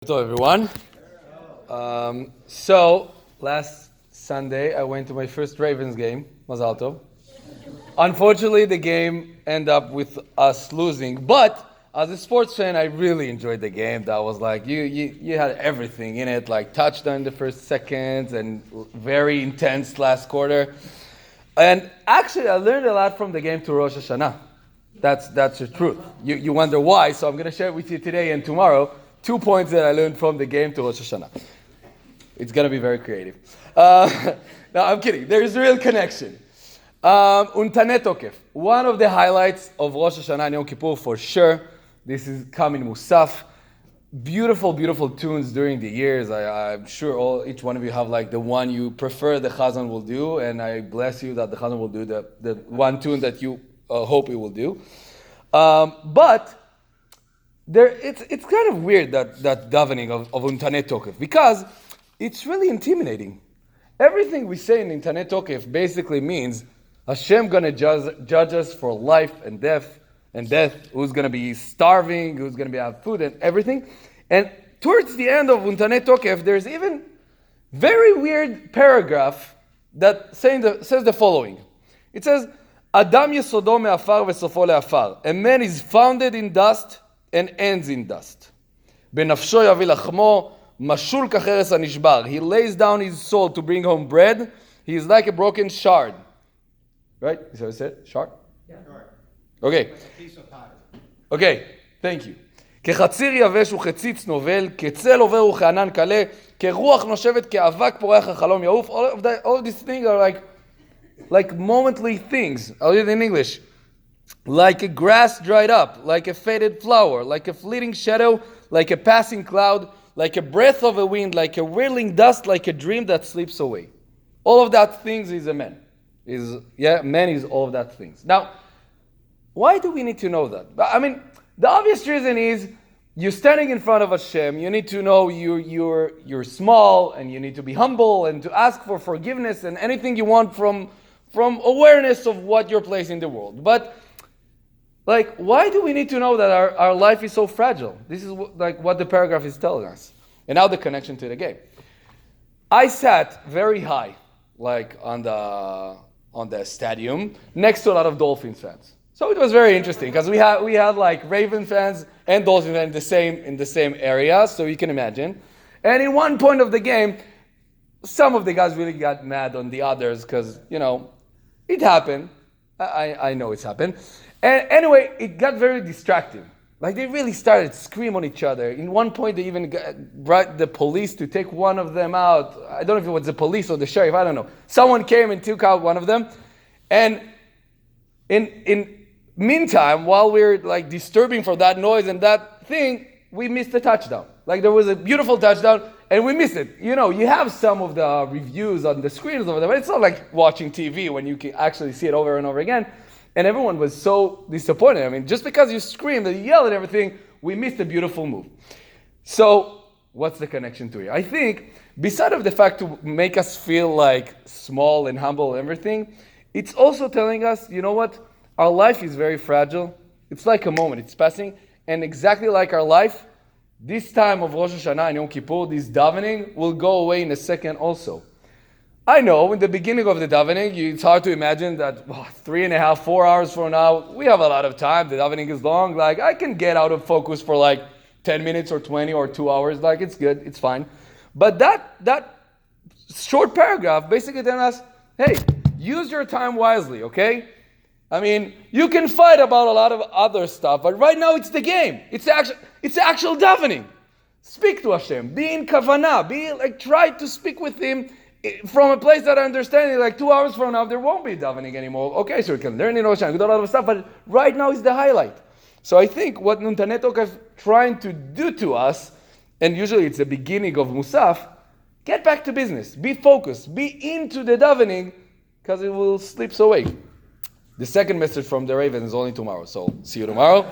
Hello everyone. So last Sunday I went to my first Ravens game, Mazal Tov. Unfortunately the game ended up with us losing, but as a sports fan I really enjoyed the game. That was like, you had everything in it, like touchdown in the first seconds and very intense last quarter. And actually I learned a lot from the game to Rosh Hashana. That's the truth. You wonder why, so I'm going to share it with you today and tomorrow. 2 points that I learned from the game to Rosh Hashana. It's going to be very creative. No, I'm kidding. There is a real connection. Untane Tokef. One of the highlights of Rosh Hashana and Yom Kippur for sure. This is coming Musaf. Beautiful, beautiful tunes during the years. I'm sure each one of you have like the one you prefer the Chazan will do. And I bless you that the Chazan will do the one tune that you hope he will do. But it's kind of weird that davening of Untane Tokef, because it's really intimidating. Everything we say in Untane Tokef basically means Hashem gonna judge us for life and death, who's gonna be starving, who's gonna have food and everything. And towards the end of Untane Tokef, there's even very weird paragraph that says the following. It says, Adam yesodo me'afar ve'sofo le'afar. A man is founded in dust and ends in dust. Benafsho yavi lachmo, mashul kacheres hanishbar. He lays down his soul to bring home bread. He is like a broken shard. Right? Is that what I said? Shard? Yeah. Okay. Like a piece of pottery. Okay. Thank you. כחציר יבש וכציץ נובל, כצל עובר וכענן קלה, כרוח נושבת, כאבק פורח החלום יעוף. All of these things are like momently things. I'll read it in English. Like a grass dried up, like a faded flower, like a fleeting shadow, like a passing cloud, like a breath of a wind, like a whirling dust, like a dream that sleeps away. All of that things is a man. Man is all of that things. Now, why do we need to know that? I mean, the obvious reason is you're standing in front of Hashem. You need to know you're small, and you need to be humble and to ask for forgiveness and anything you want from awareness of what your place in the world. But why do we need to know that our life is so fragile? This is what the paragraph is telling us. And now the connection to the game. I sat very high, on the stadium, next to a lot of Dolphins fans. So it was very interesting because we had like Raven fans and Dolphin fans in the same area, so you can imagine. And in one point of the game, some of the guys really got mad on the others because, it happened. I know it's happened. And anyway, it got very distracting. They really started screaming on each other. In one point, they even brought the police to take one of them out. I don't know if it was the police or the sheriff. I don't know. Someone came and took out one of them. And in meantime, while we're disturbing for that noise and that thing, we missed a touchdown. There was a beautiful touchdown and we missed it. You have some of the reviews on the screens over there, but it's not like watching TV when you can actually see it over and over again. And everyone was so disappointed. I mean, just because you screamed and you yelled and everything, we missed a beautiful move. So, what's the connection to it? I think, beside of the fact to make us feel small and humble and everything, it's also telling us, you know what? Our life is very fragile. It's like a moment. It's passing. And exactly like our life, this time of Rosh Hashana and Yom Kippur, this davening will go away in a second also. I know in the beginning of the davening, it's hard to imagine that 3.5, 4 hours from now, we have a lot of time. The davening is long. I can get out of focus for 10 minutes or 20 or 2 hours. It's good. It's fine. But that short paragraph basically telling us, hey, use your time wisely, okay? I mean, you can fight about a lot of other stuff, but right now it's the game. It's actual davening. Speak to Hashem. Be in kavanah. Try to speak with Him from a place that I understand. 2 hours from now, there won't be davening anymore. Okay, so you can learn in Rosh Hashana, do a lot of stuff, but right now is the highlight. So I think what Untane Tokef is trying to do to us, and usually it's the beginning of Musaf, get back to business. Be focused. Be into the davening, because it will slip away. The second message from the Ravens is only tomorrow, so see you tomorrow.